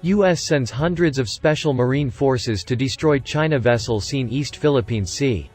U.S. sends hundreds of special marine forces to destroy China vessel seen East Philippine Sea.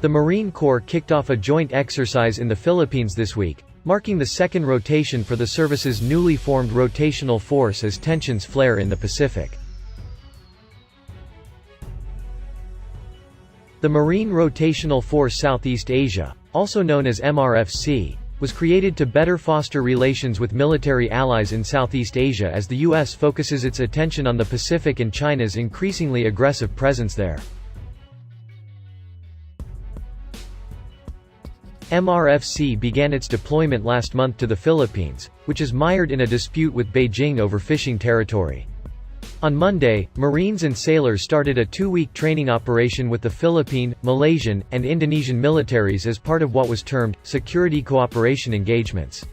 The Marine Corps kicked off a joint exercise in the Philippines this week, marking the second rotation for the service's newly formed rotational force as tensions flare in the Pacific. The Marine Rotational Force Southeast Asia, also known as MRFC, was created to better foster relations with military allies in Southeast Asia as the U.S. focuses its attention on the Pacific and China's increasingly aggressive presence there. MRFC began its deployment last month to the Philippines, which is mired in a dispute with Beijing over fishing territory. On Monday, Marines and sailors started a 2-week training operation with the Philippine, Malaysian, and Indonesian militaries as part of what was termed security cooperation engagements.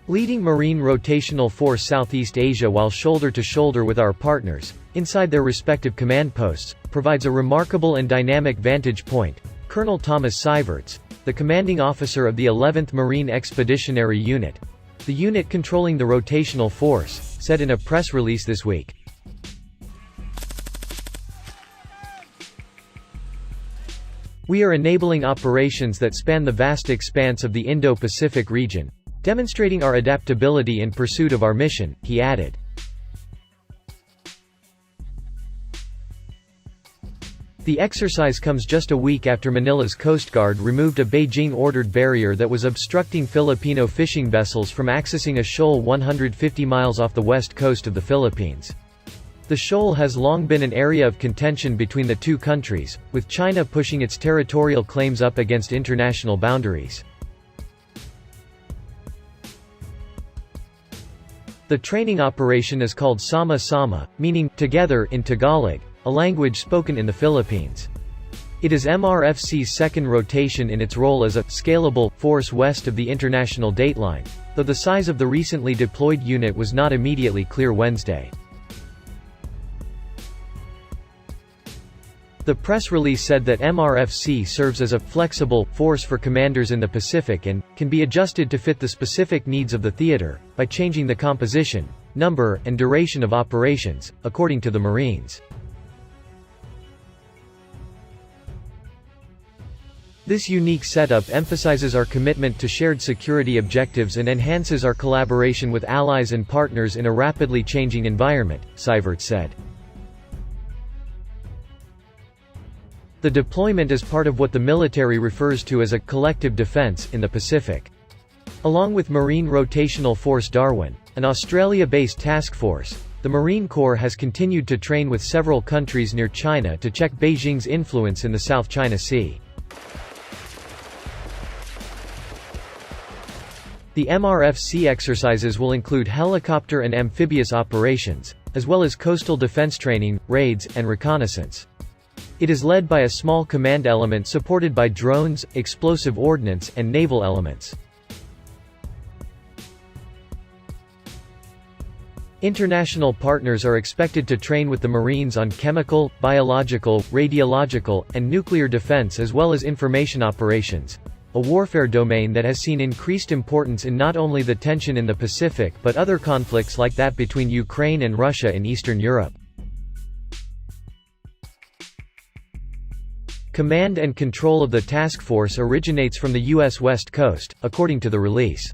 Leading Marine Rotational Force Southeast Asia while shoulder to shoulder with our partners, inside their respective command posts, provides a remarkable and dynamic vantage point, Colonel Thomas Seiverts, the commanding officer of the 11th Marine Expeditionary Unit, the unit controlling the rotational force, said in a press release this week. "We are enabling operations that span the vast expanse of the Indo-Pacific region, demonstrating our adaptability in pursuit of our mission," he added. The exercise comes just a week after Manila's Coast Guard removed a Beijing-ordered barrier that was obstructing Filipino fishing vessels from accessing a shoal 150 miles off the west coast of the Philippines. The shoal has long been an area of contention between the two countries, with China pushing its territorial claims up against international boundaries. The training operation is called Sama-Sama, meaning together in Tagalog, a language spoken in the Philippines. It is MRFC's second rotation in its role as a scalable force west of the international dateline, though the size of the recently deployed unit was not immediately clear Wednesday. The press release said that MRFC serves as a flexible force for commanders in the Pacific and can be adjusted to fit the specific needs of the theater by changing the composition, number, and duration of operations, according to the Marines. This unique setup emphasizes our commitment to shared security objectives and enhances our collaboration with allies and partners in a rapidly changing environment, Seiverts said. The deployment is part of what the military refers to as a collective defense in the Pacific. Along with Marine Rotational Force Darwin, an Australia-based task force, the Marine Corps has continued to train with several countries near China to check Beijing's influence in the South China Sea. The MRFC exercises will include helicopter and amphibious operations, as well as coastal defense training, raids, and reconnaissance. It is led by a small command element supported by drones, explosive ordnance, and naval elements. International partners are expected to train with the Marines on chemical, biological, radiological, and nuclear defense as well as information operations, a warfare domain that has seen increased importance in not only the tension in the Pacific but other conflicts like that between Ukraine and Russia in Eastern Europe. Command and control of the task force originates from the U.S. West Coast, according to the release.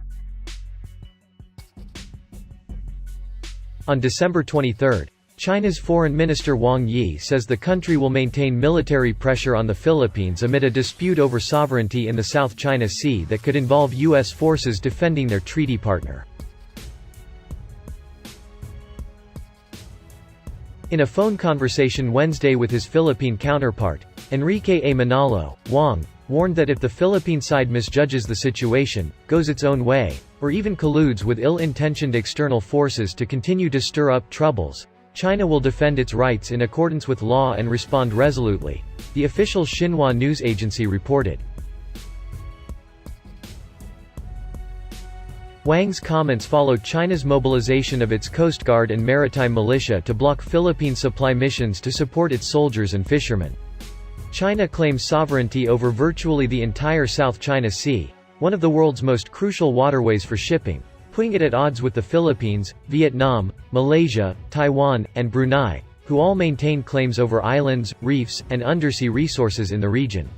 On December 23, China's Foreign Minister Wang Yi says the country will maintain military pressure on the Philippines amid a dispute over sovereignty in the South China Sea that could involve U.S. forces defending their treaty partner. In a phone conversation Wednesday with his Philippine counterpart, Enrique A. Manalo, Wang warned that if the Philippine side misjudges the situation, goes its own way, or even colludes with ill-intentioned external forces to continue to stir up troubles, China will defend its rights in accordance with law and respond resolutely, the official Xinhua news agency reported. Wang's comments followed China's mobilization of its Coast Guard and maritime militia to block Philippine supply missions to support its soldiers and fishermen. China claims sovereignty over virtually the entire South China Sea, one of the world's most crucial waterways for shipping, putting it at odds with the Philippines, Vietnam, Malaysia, Taiwan, and Brunei, who all maintain claims over islands, reefs, and undersea resources in the region.